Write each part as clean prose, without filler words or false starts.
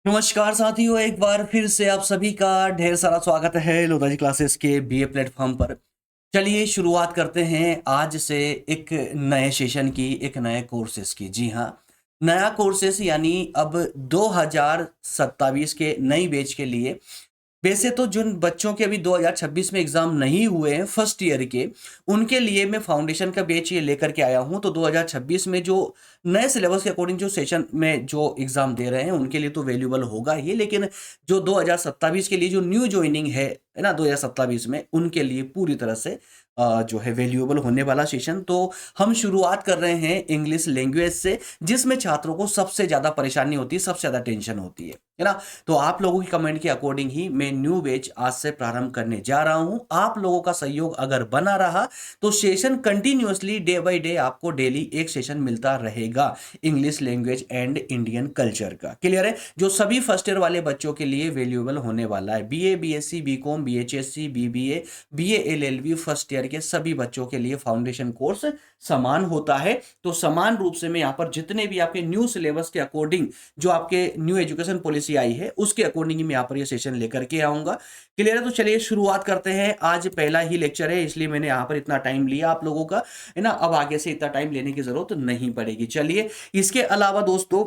नमस्कार साथियों, एक बार फिर से आप सभी का ढेर सारा स्वागत है लोधाजी क्लासेस के बीए प्लेटफॉर्म पर। चलिए शुरुआत करते हैं आज से एक नए सेशन की, एक नए कोर्सेज की। जी हाँ, नया कोर्सेज यानी अब 2027 के नई बैच के लिए। वैसे तो जिन बच्चों के अभी 2026 में एग्जाम नहीं हुए हैं फर्स्ट ईयर के, उनके लिए मैं फाउंडेशन का बैच ये लेकर के आया हूं। तो 2026 में जो नए सिलेबस के अकॉर्डिंग जो सेशन में जो एग्जाम दे रहे हैं उनके लिए तो वैल्यूएबल होगा ही, लेकिन जो 2027 के लिए जो न्यू ज्वाइनिंग है ना 2027 में, उनके लिए पूरी तरह से जो है वैल्यूएबल होने वाला सेशन। तो हम शुरुआत कर रहे हैं इंग्लिश लैंग्वेज से, जिसमें छात्रों को सबसे ज्यादा परेशानी होती है, सबसे ज्यादा टेंशन होती है ना। तो आप लोगों की कमेंट के अकॉर्डिंग ही मैं न्यू बैच आज से प्रारंभ करने जा रहा हूं। आप लोगों का सहयोग अगर बना रहा तो session continuously day by day आपको डेली एक सेशन मिलता रहेगा English language and Indian culture का। क्लियर है? जो सभी फर्स्ट ईयर वाले बच्चों के लिए वैल्यूएबल होने वाला है। बीए, बीएससी, बीकॉम, बीएचएससी, BBA, BA LLB first year के सभी बच्चों के लिए फाउंडेशन कोर्स समान होता है। तो समान रूप से मैं यहाँ पर जितने भी आपके न्यू सिलेबस के अकॉर्डिंग जो आपके न्यू एजुकेशन पॉलिसी आई है उसके अकॉर्डिंग ही मैं यहाँ पर ये सेशन लेकर के आऊंगा। क्लियर है? तो चलिए शुरुआत करते हैं। आज पहला ही लेक्चर है, इसलिए मैंने यहाँ पर इतना टाइम लिया आप लोगों का, है ना। अब आगे से इतना टाइम लेने की जरूरत नहीं पड़ेगी। चलिए, इसके अलावा दोस्तों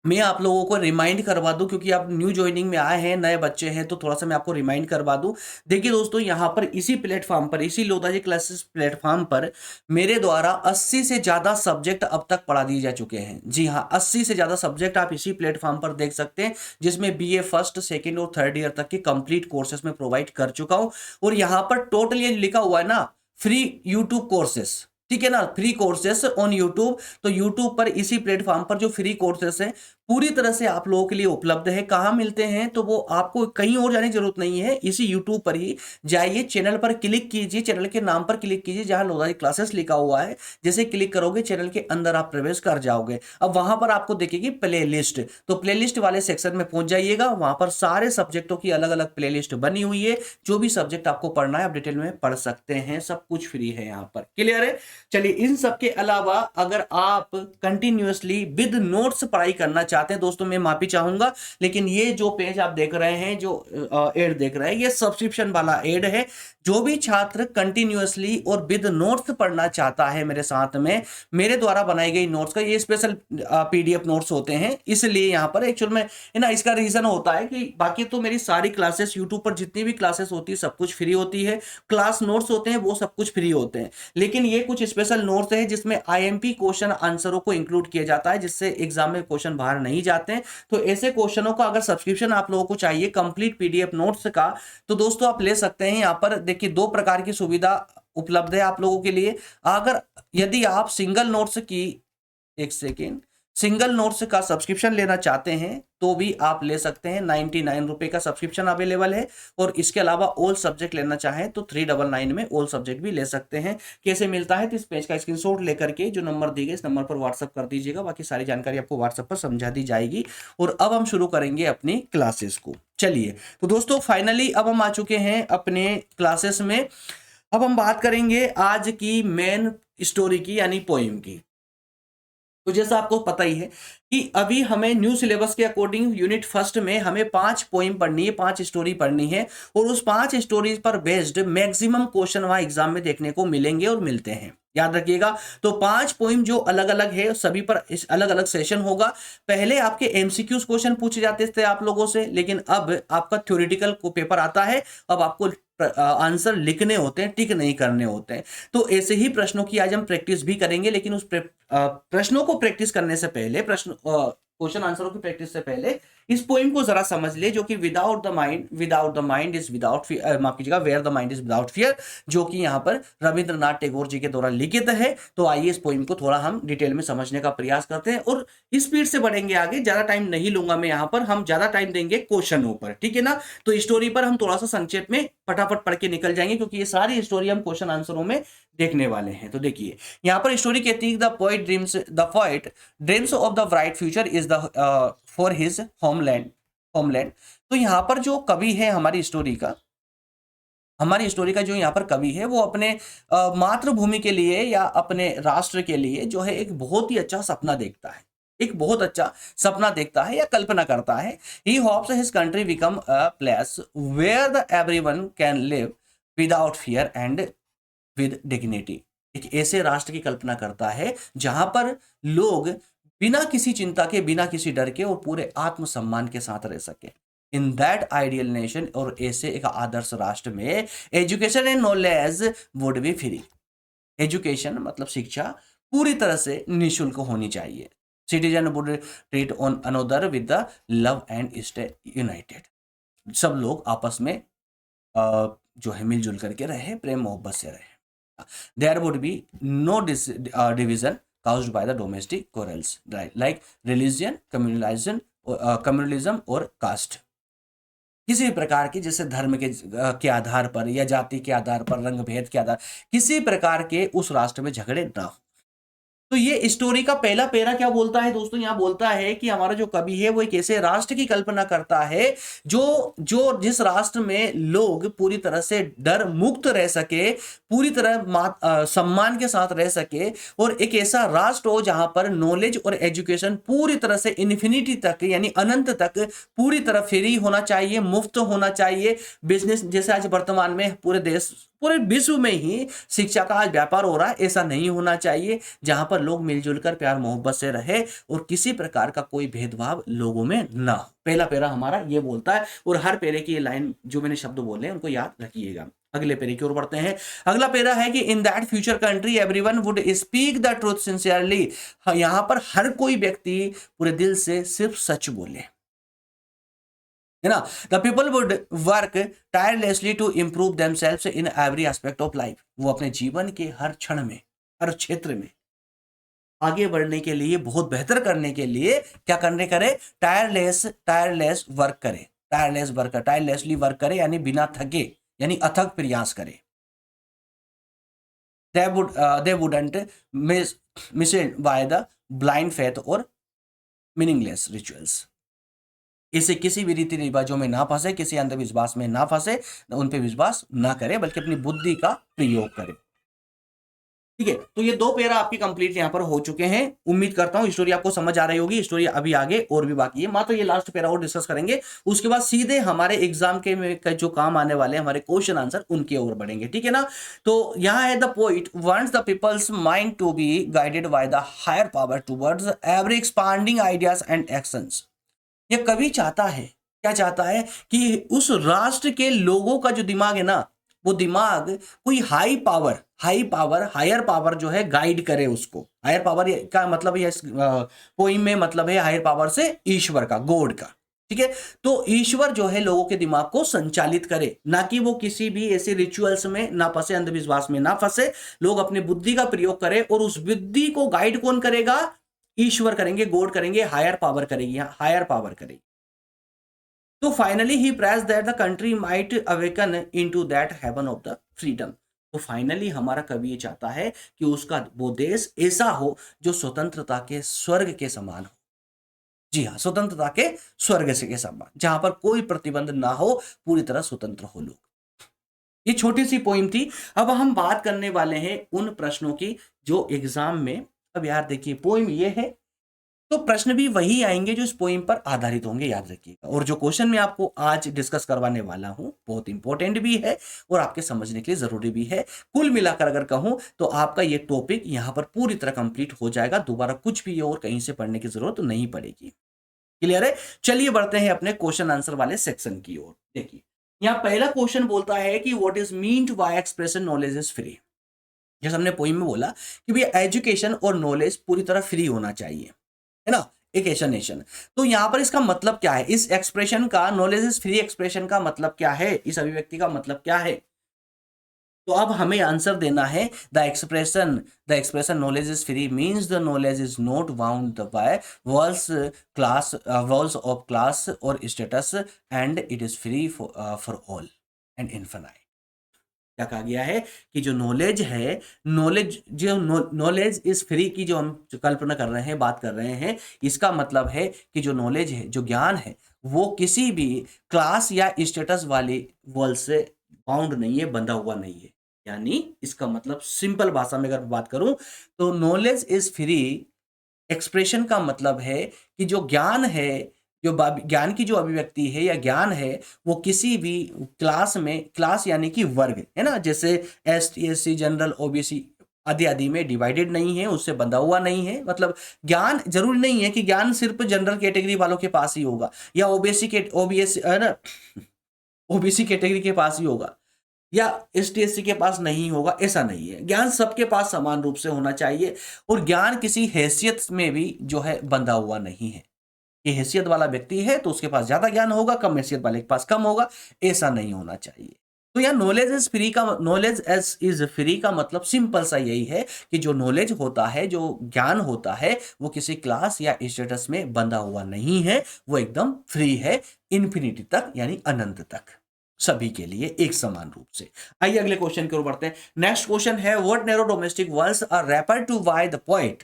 मैं आप लोगों को रिमाइंड करवा दूं, क्योंकि आप न्यू ज्वाइनिंग में आए हैं, नए बच्चे हैं, तो थोड़ा सा मैं आपको रिमाइंड करवा दूं। देखिए दोस्तों, यहाँ पर इसी प्लेटफॉर्म पर, इसी लोधाजी क्लासेस प्लेटफॉर्म पर मेरे द्वारा 80 से ज्यादा सब्जेक्ट अब तक पढ़ा दिए जा चुके हैं। जी हाँ, 80 से ज्यादा सब्जेक्ट आप इसी प्लेटफॉर्म पर देख सकते हैं, जिसमें बीए फर्स्ट, सेकेंड और थर्ड ईयर तक के कंप्लीट कोर्सेस में प्रोवाइड कर चुका हूं। और यहाँ पर टोटल ये लिखा हुआ है ना, फ्री यूट्यूब कोर्सेस, ठीक है ना, फ्री कोर्सेस ऑन यूट्यूब। तो यूट्यूब पर इसी प्लेटफॉर्म पर जो फ्री कोर्सेस हैं पूरी तरह से आप लोगों के लिए उपलब्ध है। कहाँ मिलते हैं? तो वो आपको कहीं और जाने की जरूरत नहीं है, इसी यूट्यूब पर ही जाइए, चैनल पर क्लिक कीजिए, चैनल के नाम पर क्लिक कीजिए जहां लोधारी क्लासेस लिखा हुआ है। जैसे क्लिक करोगे चैनल के अंदर आप प्रवेश कर जाओगे। अब वहां पर आपको दिखेगी प्ले लिस्ट, तो प्ले लिस्ट वाले सेक्शन में पहुंच जाइएगा। वहां पर सारे सब्जेक्टों की अलग अलग प्ले लिस्ट बनी हुई है। जो भी सब्जेक्ट आपको पढ़ना है आप डिटेल में पढ़ सकते हैं, सब कुछ फ्री है यहाँ पर। क्लियर है? चलिए, इन सब के अलावा अगर आप कंटिन्यूअसली विद नोट्स पढ़ाई करना चाहते हैं दोस्तों, मैं माफी चाहूंगा, लेकिन ये जो पेज आप देख रहे हैं, जो एड देख रहे हैं, ये सब्सक्रिप्शन वाला एड है। जो भी छात्र कंटिन्यूअसली और विद नोट्स पढ़ना चाहता है मेरे साथ में, मेरे द्वारा बनाई गई नोट्स का ये स्पेशल पीडीएफ नोट्स होते हैं, इसलिए यहाँ पर एक्चुअल में, है ना, इसका रीजन होता है कि बाकी तो मेरी सारी क्लासेस यूट्यूब पर जितनी भी क्लासेस होती है सब कुछ फ्री होती है। क्लास नोट्स होते हैं वो सब कुछ फ्री होते हैं, लेकिन ये कुछ स्पेशल नोट्स है जिसमें आईएमपी क्वेश्चन आंसरों को इंक्लूड किया जाता है, जिससे एग्जाम में क्वेश्चन बाहर नहीं जाते हैं। तो ऐसे क्वेश्चनों का अगर सब्सक्रिप्शन आप लोगों को चाहिए कंप्लीट पीडीएफ नोट्स का, तो दोस्तों आप ले सकते हैं। यहाँ पर देखिए, दो प्रकार की सुविधा उपलब्ध है आप लोगों के लिए। अगर यदि आप सिंगल नोट्स की, एक सेकेंड, सिंगल नोट्स का सब्सक्रिप्शन लेना चाहते हैं तो भी आप ले सकते हैं। 99 रुपए का सब्सक्रिप्शन अवेलेबल है। और इसके अलावा ऑल सब्जेक्ट लेना चाहें तो 399 में ऑल सब्जेक्ट भी ले सकते हैं। कैसे मिलता है? तो इस पेज का स्क्रीनशॉट लेकर के जो नंबर दी गई इस नंबर पर व्हाट्सअप कर दीजिएगा, बाकी सारी जानकारी आपको व्हाट्सएप पर समझा दी जाएगी। और अब हम शुरू करेंगे अपनी क्लासेस को। चलिए, तो दोस्तों फाइनली अब हम आ चुके हैं अपने क्लासेस में। अब हम बात करेंगे आज की मेन स्टोरी की, यानी पोइम की। तो जैसा आपको पता ही है कि अभी हमें न्यू सिलेबस के अकॉर्डिंग यूनिट फर्स्ट में हमें 5 पोइम पढ़नी है, 5 स्टोरी पढ़नी है। और उस 5 स्टोरीज पर बेस्ड मैक्सिमम क्वेश्चन वहां एग्जाम में देखने को मिलेंगे और मिलते हैं, याद रखिएगा। तो 5 पोइम जो अलग अलग है सभी पर इस अलग अलग सेशन होगा। पहले आपके एमसीक्यूज क्वेश्चन पूछे जाते थे आप लोगों से, लेकिन अब आपका थ्योरेटिकल को पेपर आता है। अब आपको आंसर लिखने होते हैं, टिक नहीं करने होते हैं। तो ऐसे ही प्रश्नों की आज हम प्रैक्टिस भी करेंगे, लेकिन उस प्रश्नों को प्रैक्टिस करने से पहले, प्रश्न क्वेश्चन आंसरों की प्रैक्टिस से पहले इस पोइम को जरा समझ ले, जो कि without the mind is without fear, माफ कीजिएगा, where the mind is without fear, जो कि यहाँ पर रविंद्रनाथ टैगोर जी के द्वारा लिखित है। तो आइए इस पोइम को थोड़ा हम डिटेल में समझने का प्रयास करते हैं और स्पीड से बढ़ेंगे आगे। ज्यादा टाइम नहीं लूंगा मैं यहाँ पर, हम ज्यादा टाइम देंगे क्वेश्चनों पर, ठीक है ना। तो स्टोरी पर हम थोड़ा सा संक्षेप में फटाफट पढ़ के निकल जाएंगे, क्योंकि ये सारी स्टोरी हम क्वेश्चन आंसरों में देखने वाले हैं। तो देखिए, यहाँ पर स्टोरी कहती है, the poet dreams of the bright future is the for his homeland. तो यहाँ पर जो कवि है हमारी स्टोरी का जो यहाँ पर कवि है, वो अपने मातृभूमि के लिए या अपने राष्ट्र के लिए जो है एक बहुत ही अच्छा सपना देखता है। एक बहुत अच्छा सपना देखता है या कल्पना करता है। He hopes his country become a place where the everyone can live without fear and with dignity. एक ऐसे राष्ट्र की कल्पना करता है जहां पर लोग बिना किसी चिंता के, बिना किसी डर के और पूरे आत्मसम्मान के साथ रह सके। इन दैट आइडियल नेशन, और ऐसे एक आदर्श राष्ट्र में education and knowledge would be free. Education मतलब शिक्षा पूरी तरह से निःशुल्क होनी चाहिए। Citizen would treat on another with the love and stay United. सब लोग आपस में जो है मिलजुल करके रहे, प्रेम मोहब्बत से रहे। There would be no division caused by the domestic quarrels like religion, communalism और caste। किसी भी प्रकार की, जैसे धर्म के आधार पर या जाति के आधार पर, रंग भेद के आधार, किसी प्रकार के उस राष्ट्र में झगड़े ना हो। तो ये स्टोरी का पहला पैरा क्या बोलता है दोस्तों, यहाँ बोलता है कि हमारा जो कवि है वो एक ऐसे राष्ट्र की कल्पना करता है जो जो जिस राष्ट्र में लोग पूरी तरह से डर मुक्त रह सके, पूरी तरह सम्मान के साथ रह सके, और एक ऐसा राष्ट्र हो जहां पर नॉलेज और एजुकेशन पूरी तरह से इन्फिनिटी तक यानी अनंत तक पूरी तरह फ्री होना चाहिए, मुफ्त होना चाहिए। बिजनेस जैसे आज वर्तमान में पूरे देश, पूरे विश्व में ही शिक्षा का आज व्यापार हो रहा है, ऐसा नहीं होना चाहिए। जहां पर लोग मिलजुल कर प्यार मोहब्बत से रहे और किसी प्रकार का कोई भेदभाव लोगों में ना हो। पहला पैरा हमारा ये बोलता है, और हर पैरे की ये लाइन जो मैंने शब्द बोले उनको याद रखिएगा। अगले पैरे की ओर बढ़ते हैं। अगला पैरा है कि in that future country everyone would speak the truth sincerely. यहां पर हर कोई व्यक्ति पूरे दिल से सिर्फ सच बोले, है ना। The people would work tirelessly to improve themselves in every aspect of life. वो अपने जीवन के हर क्षण में, हर क्षेत्र में आगे बढ़ने के लिए, बहुत बेहतर करने के लिए क्या करने करे, टायरलेस वर्क करे, टायरलेसली वर्क करे, यानी बिना थके, यानी अथक प्रयास करे। they wouldn't misled by the blind faith और मीनिंगलेस रिचुअल्स। इसे किसी भी रीति रिवाजों में ना फंसे, किसी अंधविश्वास में ना फंसे, उन पे विश्वास ना करे, बल्कि अपनी बुद्धि का प्रयोग करे। ठीक है, तो ये दो पैरा आपकी कंप्लीट यहाँ पर हो चुके हैं। उम्मीद करता हूँ स्टोरी आपको समझ आ रही होगी। स्टोरी अभी आगे और भी बाकी है, मात्र ये लास्ट पैरा और डिस्कस करेंगे। उसके बाद सीधे हमारे एग्जाम के में जो काम आने वाले हमारे क्वेश्चन आंसर उनके ओर बढ़ेंगे, ठीक है ना। तो यहाँ है the poet wants the people's mind to be guided by the higher power towards every expanding ideas and actions. ये कवि चाहता है, क्या चाहता है कि उस राष्ट्र के लोगों का जो दिमाग है ना, वो दिमाग कोई हायर पावर जो है गाइड करे उसको। हायर पावर का मतलब है पोइम में मतलब है हायर पावर से ईश्वर का, गॉड का, ठीक है। तो ईश्वर जो है लोगों के दिमाग को संचालित करे, ना कि वो किसी भी ऐसे रिचुअल्स में ना फंसे, अंधविश्वास में ना फंसे। लोग अपनी बुद्धि का प्रयोग करें, और उस बुद्धि को गाइड कौन करेगा, ईश्वर करेंगे, गॉड करेंगे, हायर पावर करेगी, हायर पावर करेगी। तो finally he praise that the country might awaken into that heaven of the freedom. तो फाइनली हमारा कवि ये चाहता है कि उसका वो देश ऐसा हो जो स्वतंत्रता के स्वर्ग के समान हो। जी हाँ, स्वतंत्रता के स्वर्ग से के समान, जहां पर कोई प्रतिबंध ना हो, पूरी तरह स्वतंत्र हो लोग। ये छोटी सी पोइम थी। अब हम बात करने वाले हैं उन प्रश्नों की जो एग्जाम में, अब यार देखिए पोइम ये है, तो प्रश्न भी वही आएंगे जो इस पोइम पर आधारित होंगे, याद रखिएगा। और जो क्वेश्चन मैं आपको आज डिस्कस करवाने वाला हूं बहुत इंपॉर्टेंट भी है और आपके समझने के लिए जरूरी भी है। कुल मिलाकर अगर कहूं तो आपका ये टॉपिक यहां पर पूरी तरह कंप्लीट हो जाएगा। दोबारा कुछ भी और कहीं से पढ़ने की जरूरत नहीं पड़ेगी। क्लियर है। चलिए बढ़ते हैं अपने क्वेश्चन आंसर वाले सेक्शन की ओर। देखिए यहाँ पहला क्वेश्चन बोलता है कि what is meant by expression knowledge is free. जैसे हमने पोइम में बोला कि भैया एजुकेशन और नॉलेज पूरी तरह फ्री होना चाहिए, है ना, एक ऐसा नेशन। तो यहां पर इसका मतलब क्या है, इस एक्सप्रेशन का, नॉलेज इज फ्री एक्सप्रेशन का मतलब क्या है, इस अभिव्यक्ति का मतलब क्या है। तो अब हमें आंसर देना है the expression knowledge is free means the knowledge is not bound by walls of class और status and it is free for all and infinite. क्या कहा गया है कि जो नॉलेज है, नॉलेज इज फ्री की जो हम कल्पना कर रहे हैं, बात कर रहे हैं, इसका मतलब है कि जो नॉलेज है, जो ज्ञान है, वो किसी भी क्लास या स्टेटस वाली वॉल से बाउंड नहीं है, बंधा हुआ नहीं है। यानी इसका मतलब सिंपल भाषा में अगर बात करूं तो नॉलेज इज फ्री एक्सप्रेशन का मतलब है कि जो ज्ञान है, जो ज्ञान की जो अभिव्यक्ति है या ज्ञान है, वो किसी भी क्लास में, क्लास यानी कि वर्ग है ना, जैसे S T S C general OBC आदि आदि में डिवाइडेड नहीं है, उससे बंधा हुआ नहीं है। मतलब ज्ञान जरूरी नहीं है कि ज्ञान सिर्फ जनरल कैटेगरी वालों के पास ही होगा या ओबीसी के ओबीएस है ना, ओबीसी कैटेगरी के पास ही होगा या एसटीएससी के पास नहीं होगा, ऐसा नहीं है। ज्ञान सबके पास समान रूप से होना चाहिए और ज्ञान किसी हैसियत में भी जो है बंधा हुआ नहीं है कि हैसियत वाला व्यक्ति है तो उसके पास ज्यादा ज्ञान होगा, कम हैसियत वाले के पास कम होगा, ऐसा नहीं होना चाहिए। तो यह नॉलेज इज फ्री का, नॉलेज एज इज फ्री का मतलब सिंपल सा यही है कि जो नॉलेज होता है, जो ज्ञान होता है, वो किसी क्लास या स्टेटस में बंधा हुआ नहीं है, वो एकदम फ्री है, इन्फिनिटी तक यानी अनंत तक, सभी के लिए एक समान रूप से। आइए अगले क्वेश्चन की ओर बढ़ते हैं। नेक्स्ट क्वेश्चन है what narrow domestic words are refer to by the poet.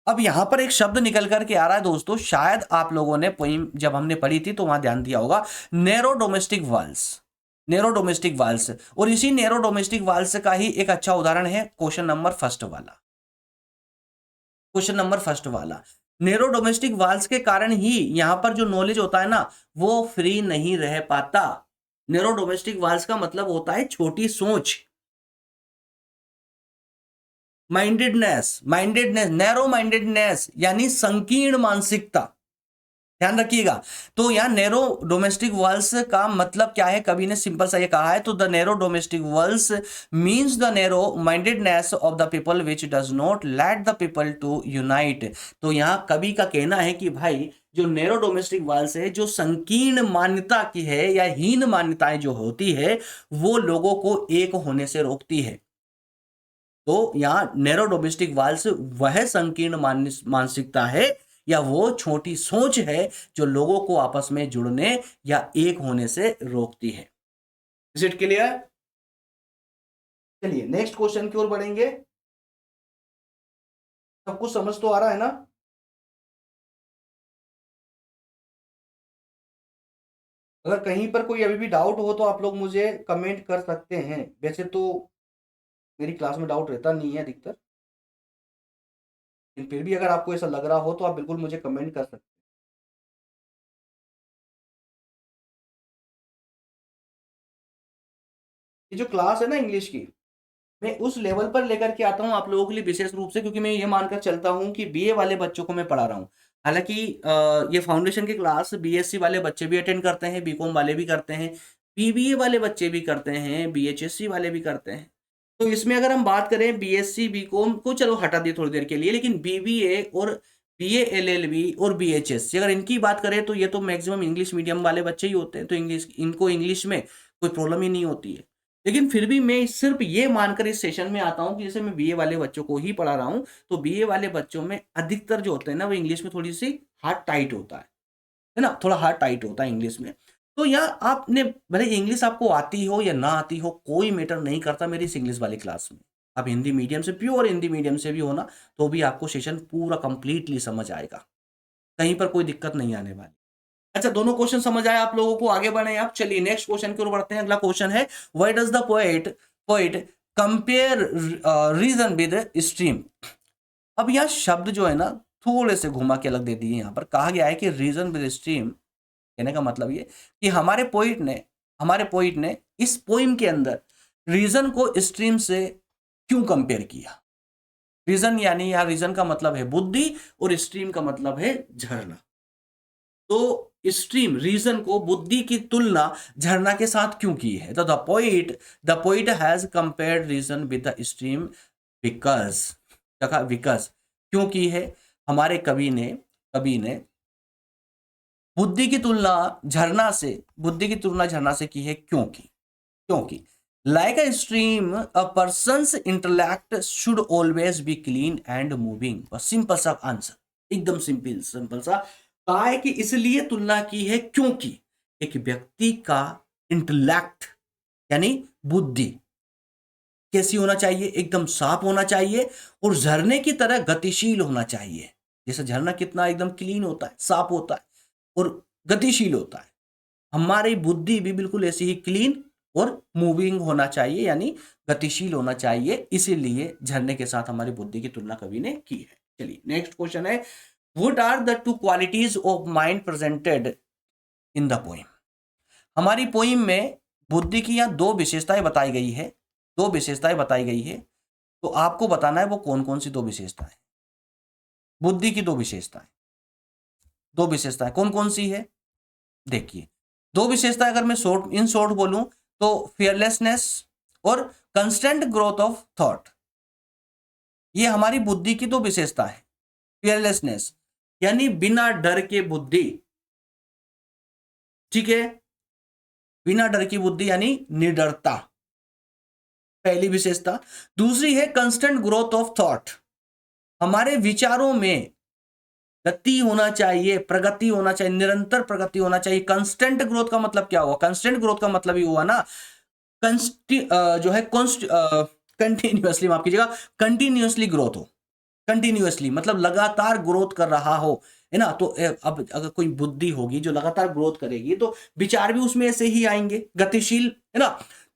अब यहां पर एक शब्द निकल करके आ रहा है दोस्तों, शायद आप लोगों ने पोइम जब हमने पढ़ी थी तो वहां ध्यान दिया होगा, narrow domestic words, narrow domestic words. और इसी नैरो डोमेस्टिक वर्ड्स का ही एक अच्छा उदाहरण है क्वेश्चन नंबर फर्स्ट वाला, क्वेश्चन नंबर फर्स्ट वाला। नैरो डोमेस्टिक वाल्स के कारण ही यहां पर जो नॉलेज होता है ना, वो फ्री नहीं रह पाता। नैरो डोमेस्टिक वाल्स का मतलब होता है छोटी सोच, माइंडेडनेस, माइंडेडनेस, नैरो माइंडेडनेस यानी संकीर्ण मानसिकता, ध्यान रखिएगा। तो यहां नैरो डोमेस्टिक वर्ल्स का मतलब क्या है, कवि ने सिंपल सा ये कहा है, तो the narrow domestic worlds means the narrow mindedness of the people which does not let the people to unite. तो यहां कवि का कहना है कि भाई जो नैरो डोमेस्टिक वर्ल्स है, जो संकीर्ण मान्यता की है या हीन मान्यताएं जो होती है, वो लोगों को एक होने से रोकती है। तो यहां नैरो डोमेस्टिक वाल्स वह संकीर्ण मानसिकता है या वो छोटी सोच है जो लोगों को आपस में जुड़ने या एक होने से रोकती है। Is it clear? चलिए नेक्स्ट क्वेश्चन की ओर बढ़ेंगे। सब कुछ समझ तो आ रहा है ना? अगर कहीं पर कोई अभी भी डाउट हो तो आप लोग मुझे कमेंट कर सकते हैं। वैसे तो मेरी क्लास में डाउट रहता नहीं है अधिकतर, लेकिन फिर भी अगर आपको ऐसा लग रहा हो तो आप बिल्कुल मुझे कमेंट कर सकते हैं। ये जो क्लास है ना इंग्लिश की, मैं उस लेवल पर लेकर के आता हूँ आप लोगों के लिए विशेष रूप से, क्योंकि मैं ये मानकर चलता हूँ कि बीए वाले बच्चों को मैं पढ़ा रहा हूँ। हालांकि ये फाउंडेशन की क्लास बीएससी वाले बच्चे भी अटेंड करते हैं, बीकॉम वाले भी करते हैं, बीबीए वाले बच्चे भी करते हैं, बीएचएससी वाले भी करते हैं। तो इसमें अगर हम बात करें बीएससी बीकॉम को चलो हटा दिए थोड़ी देर के लिए, लेकिन बीबीए और बीए एलएलबी और बीएचएससी अगर इनकी बात करें तो ये तो मैक्सिमम इंग्लिश मीडियम वाले बच्चे ही होते हैं, तो इंग्लिश, इनको इंग्लिश में कोई प्रॉब्लम ही नहीं होती है। लेकिन फिर भी मैं सिर्फ ये मानकर इस सेशन में आता हूँ कि जैसे मैं बीए वाले बच्चों को ही पढ़ा रहा हूँ, तो बीए वाले बच्चों में अधिकतर जो होते हैं ना, वो इंग्लिश में थोड़ी सी हार्ड टाइट होता है ना, थोड़ा हार्ड टाइट होता है इंग्लिश में। तो यहाँ आपने भले इंग्लिश आपको आती हो या ना आती हो, कोई मैटर नहीं करता मेरी इस इंग्लिश वाली क्लास में। आप हिंदी मीडियम से, प्योर हिंदी मीडियम से भी हो ना, तो भी आपको सेशन पूरा कंप्लीटली समझ आएगा, कहीं पर कोई दिक्कत नहीं आने वाली। अच्छा, दोनों क्वेश्चन समझ आए आप लोगों को? आगे बढ़े आप। चलिए नेक्स्ट क्वेश्चन की ओर बढ़ते हैं। अगला क्वेश्चन है why does the poet poet compare reason with stream. अब यह शब्द जो है ना, थोड़े से घुमा के अलग दे दिए। यहाँ पर कहा गया है कि रीजन विद स्ट्रीम, कहने का मतलब ये कि हमारे पोइट ने इस पोइम के अंदर रीजन को स्ट्रीम से क्यों कंपेयर किया। रीजन यानी, यहाँ रीजन का मतलब है बुद्धि और स्ट्रीम का मतलब है झरना। तो स्ट्रीम, रीजन को बुद्धि की तुलना झरना के साथ क्यों की है? तो the poet has compared reason with the stream because, because क्यों की है? हमारे कवि ने बुद्धि की तुलना झरना से की है। क्योंकि like a stream a persons intellect should always be clean and moving. बस सिंपल सा आंसर, एकदम सिंपल सा कहा है कि इसलिए तुलना की है क्योंकि एक व्यक्ति का इंटेलेक्ट यानी बुद्धि कैसी होना चाहिए? एकदम साफ होना चाहिए और झरने की तरह गतिशील होना चाहिए। जैसे झरना कितना एकदम क्लीन होता है, साफ होता है और गतिशील होता है, हमारी बुद्धि भी बिल्कुल ऐसी ही क्लीन और मूविंग होना चाहिए, यानी गतिशील होना चाहिए। इसीलिए झरने के साथ हमारी बुद्धि की तुलना कवि ने की है। चलिए नेक्स्ट क्वेश्चन है, what are the two qualities of mind presented in the poem. हमारी पोइम में बुद्धि की यहाँ दो विशेषताएं बताई गई है, दो विशेषताएं बताई गई है, तो आपको बताना है वो कौन कौन सी दो विशेषताएं। बुद्धि की दो विशेषताएं, दो विशेषताएं कौन कौन सी है, देखिए दो विशेषताएं अगर मैं शॉर्ट बोलूं तो फियरलेसनेस और कंस्टेंट ग्रोथ ऑफ थॉट, ये हमारी बुद्धि की दो विशेषता है। फियरलेसनेस यानी बिना डर के बुद्धि, ठीक है, बिना डर की बुद्धि यानी निडरता, पहली विशेषता। दूसरी है कंस्टेंट ग्रोथ ऑफ थॉट, हमारे विचारों में गति होना चाहिए, प्रगति होना चाहिए, निरंतर प्रगति होना चाहिए। कंस्टेंट ग्रोथ का मतलब क्या हुआ, कंस्टेंट ग्रोथ का मतलब ही हुआ ना जो है कंटिन्यूअसली, माफ कीजिएगा, कंटिन्यूअसली ग्रोथ हो, कंटिन्यूअसली मतलब लगातार ग्रोथ कर रहा हो, है ना। तो अब अगर कोई बुद्धि होगी जो लगातार ग्रोथ करेगी तो विचार भी उसमें ऐसे ही आएंगे, गतिशील, है ना।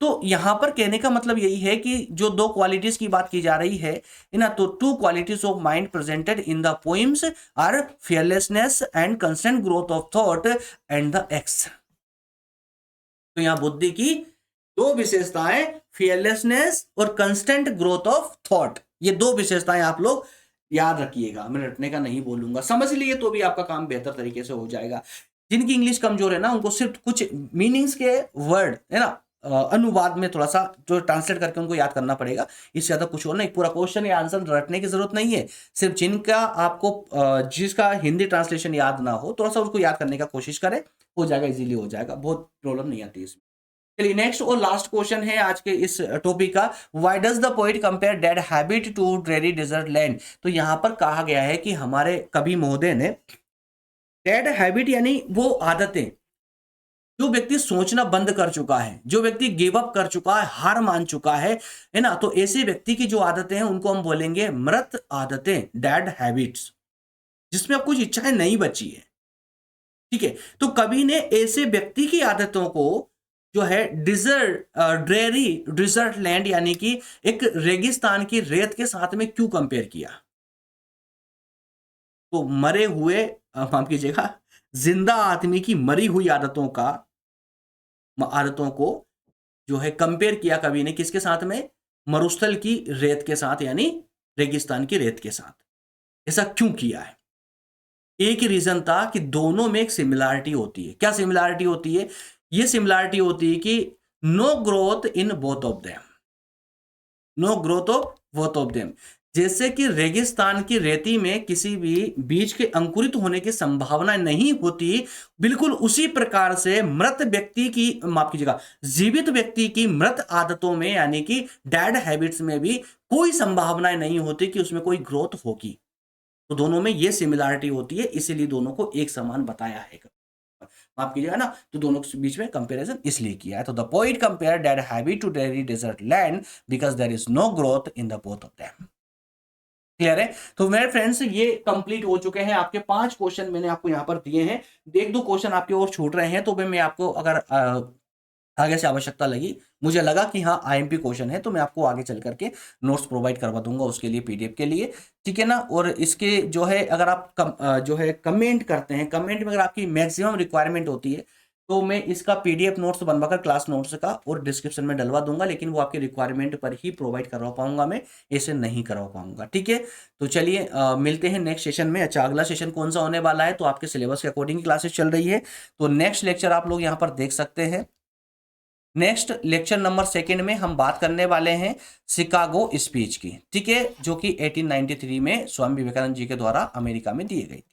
तो यहां पर कहने का मतलब यही है कि जो दो क्वालिटीज की बात की जा रही है ना, तो two qualities of mind presented in the poems are fearlessness and constant growth of thought and the ex. तो यहां बुद्धि की दो विशेषताएं, फियरलेसनेस और कंस्टेंट ग्रोथ ऑफ थॉट, ये दो विशेषताएं आप लोग याद रखिएगा। मैं रटने का नहीं बोलूंगा, समझ लिए तो भी आपका काम बेहतर तरीके से हो जाएगा। जिनकी इंग्लिश कमजोर है ना, उनको सिर्फ कुछ मीनिंग्स के वर्ड, है ना, अनुवाद में थोड़ा सा जो ट्रांसलेट करके उनको याद करना पड़ेगा, इससे ज्यादा कुछ और नहीं। पूरा क्वेश्चन या आंसर रटने की जरूरत नहीं है, सिर्फ जिनका आपको जिसका हिंदी ट्रांसलेशन याद ना हो, थोड़ा सा उसको याद करने का कोशिश करें, हो जाएगा, इजीली हो जाएगा, बहुत प्रॉब्लम नहीं आती इसमें। चलिए नेक्स्ट और लास्ट क्वेश्चन है आज के इस टॉपिक का, why does the poet compare dead habit to dreary desert land. तो यहां पर कहा गया है कि हमारे कवि महोदय ने डेड हैबिट यानी वो आदतें, जो व्यक्ति सोचना बंद कर चुका है, जो व्यक्ति गिव अप कर चुका है, हार मान चुका है ना, तो ऐसे व्यक्ति की जो आदतें हैं उनको हम बोलेंगे मृत आदतें, डेड हैबिट्स, जिसमें अब कुछ इच्छाएं नहीं बची है, ठीक है। तो कवि ने ऐसे व्यक्ति की आदतों को जो है ड्रेरी डिजर्ट लैंड यानी कि एक रेगिस्तान की रेत के साथ में क्यों कंपेयर किया। तो मरे हुए, माफ कीजिएगा, जिंदा आदमी की मरी हुई आदतों को जो है कंपेयर किया कवि ने किसके साथ में, मरुस्थल की रेत के साथ, यानी रेगिस्तान की रेत के साथ। ऐसा क्यों किया है, एक ही रीजन था कि दोनों में एक सिमिलरिटी होती है। क्या सिमिलरिटी होती है, ये सिमिलरिटी होती है कि no growth in both of them, no growth of both of them. जैसे कि रेगिस्तान की रेती में किसी भी बीज के अंकुरित होने की संभावना नहीं होती, बिल्कुल उसी प्रकार से मृत व्यक्ति की, माफ कीजिएगा, जीवित व्यक्ति की मृत आदतों में यानी कि डेड हैबिट्स में भी कोई संभावना नहीं होती कि उसमें कोई ग्रोथ होगी। तो दोनों में ये सिमिलरिटी होती है, इसीलिए दोनों को एक समान बताया है, माफ कीजिएगा ना। तो दोनों के बीच में कंपैरिजन इसलिए किया है। तो the poet compare dead habit to dreary desert land because there is no growth in the both of them. Clear है। तो मेरे फ्रेंड्स ये कंप्लीट हो चुके हैं, आपके 5 क्वेश्चन मैंने आपको यहां पर दिए हैं। देख दो क्वेश्चन आपके और छूट रहे हैं, तो मैं आपको अगर आगे से आवश्यकता लगी, मुझे लगा कि हाँ आईएमपी क्वेश्चन है, तो मैं आपको आगे चल करके नोट्स प्रोवाइड करवा दूंगा उसके लिए, पीडीएफ के लिए, ठीक है ना। और इसके जो है अगर आप जो है कमेंट करते हैं, कमेंट में अगर आपकी मैक्सिमम रिक्वायरमेंट होती है तो मैं इसका पीडीएफ नोट्स बनवाकर क्लास नोट्स का और डिस्क्रिप्शन में डलवा दूंगा, लेकिन वो आपकी रिक्वायरमेंट पर ही प्रोवाइड करवा पाऊंगा, मैं ऐसे नहीं करवा पाऊंगा, ठीक है। तो चलिए मिलते हैं नेक्स्ट सेशन में। अच्छा, अगला सेशन कौन सा होने वाला है, तो आपके सिलेबस के अकॉर्डिंग क्लासेस चल रही है, तो नेक्स्ट लेक्चर आप लोग यहाँ पर देख सकते हैं। नेक्स्ट लेक्चर नंबर 2 में हम बात करने वाले हैं शिकागो स्पीच की, ठीक है, जो कि 1893 में स्वामी विवेकानंद जी के द्वारा अमेरिका में दी गई थी,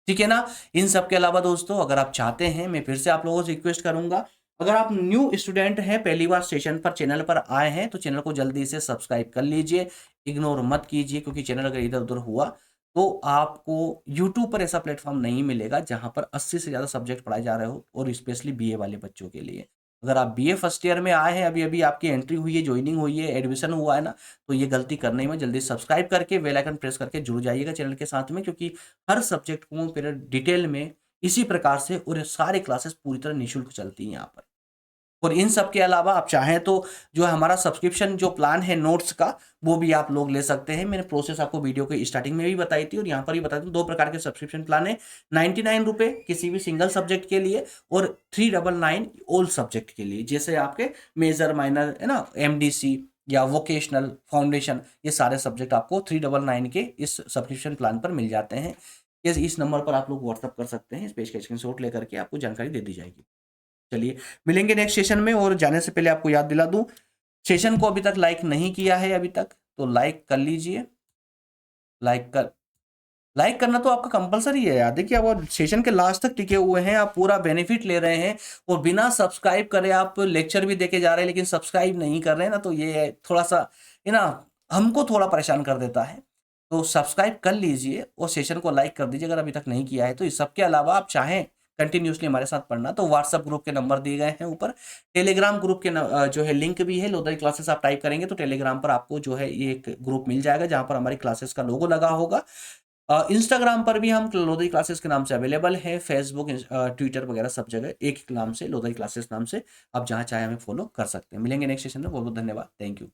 ठीक है ना। इन सब के अलावा दोस्तों अगर आप चाहते हैं, मैं फिर से आप लोगों से रिक्वेस्ट करूंगा, अगर आप न्यू स्टूडेंट हैं, पहली बार सेशन पर चैनल पर आए हैं, तो चैनल को जल्दी से सब्सक्राइब कर लीजिए, इग्नोर मत कीजिए, क्योंकि चैनल अगर इधर उधर हुआ तो आपको YouTube पर ऐसा प्लेटफॉर्म नहीं मिलेगा जहां पर 80 से ज़्यादा सब्जेक्ट पढ़ाए जा रहे हो, और स्पेशली बीए वाले बच्चों के लिए। अगर आप बीए फर्स्ट ईयर में आए हैं, अभी अभी आपकी एंट्री हुई है, ज्वाइनिंग हुई है, एडमिशन हुआ है ना, तो ये गलती करने में जल्दी सब्सक्राइब करके बेल आइकन प्रेस करके जुड़ जाइएगा चैनल के साथ में, क्योंकि हर सब्जेक्ट को फिर डिटेल में इसी प्रकार से और सारे क्लासेस पूरी तरह निःशुल्क चलती हैं यहाँ पर, और इन सब के अलावा आप चाहें तो जो हमारा सब्सक्रिप्शन जो प्लान है नोट्स का, वो भी आप लोग ले सकते हैं। मैंने प्रोसेस आपको वीडियो के स्टार्टिंग में भी बताई थी और यहाँ पर भी बता दूं, 2 प्रकार के सब्सक्रिप्शन प्लान है। 99 रुपये किसी भी सिंगल सब्जेक्ट के लिए और 399 ऑल सब्जेक्ट के लिए, जैसे आपके मेजर माइनर है ना, MDC या वोकेशनल फाउंडेशन, ये सारे सब्जेक्ट आपको 399 के इस सब्सक्रिप्शन प्लान पर मिल जाते हैं। इस नंबर पर आप लोग व्हाट्सअप कर सकते हैं, इस पेज का स्क्रीनशॉट लेकर के आपको जानकारी दे दी जाएगी। चलिए मिलेंगे नेक्स्ट सेशन में, और जाने से पहले आपको याद दिला दूं, सेशन को अभी तक लाइक नहीं किया है अभी तक तो लाइक कर लीजिए। लाइक करना तो आपका कंपलसरी है यार। देखिए आप सेशन के लास्ट तक टिके हुए हैं, आप पूरा बेनिफिट ले रहे हैं, और बिना सब्सक्राइब करे आप लेक्चर भी देके जा रहे हैं लेकिन सब्सक्राइब नहीं कर रहे हैं ना, तो ये थोड़ा सा है ना, हमको थोड़ा परेशान कर देता है। तो सब्सक्राइब कर लीजिए और सेशन को लाइक कर दीजिए अगर अभी तक नहीं किया है तो। इस सब के अलावा आप चाहें कंटिन्यूसली हमारे साथ पढ़ना तो व्हाट्सएप ग्रुप के नंबर दिए गए हैं ऊपर। टेलीग्राम ग्रुप के जो है लिंक भी है, लोधरी क्लासेस आप टाइप करेंगे तो टेलीग्राम पर आपको जो है ये एक ग्रुप मिल जाएगा जहां पर हमारी क्लासेस का लोगो लगा होगा। इंस्टाग्राम पर भी हम लोधरी क्लासेस के नाम से अवेलेबल है, फेसबुक ट्विटर वगैरह सब जगह एक ही नाम से, लोधरी क्लासेस नाम से। आप जहाँ चाहे हमें फॉलो कर सकते हैं। मिलेंगे नेक्स्ट सेशन में, बहुत बहुत धन्यवाद, थैंक यू।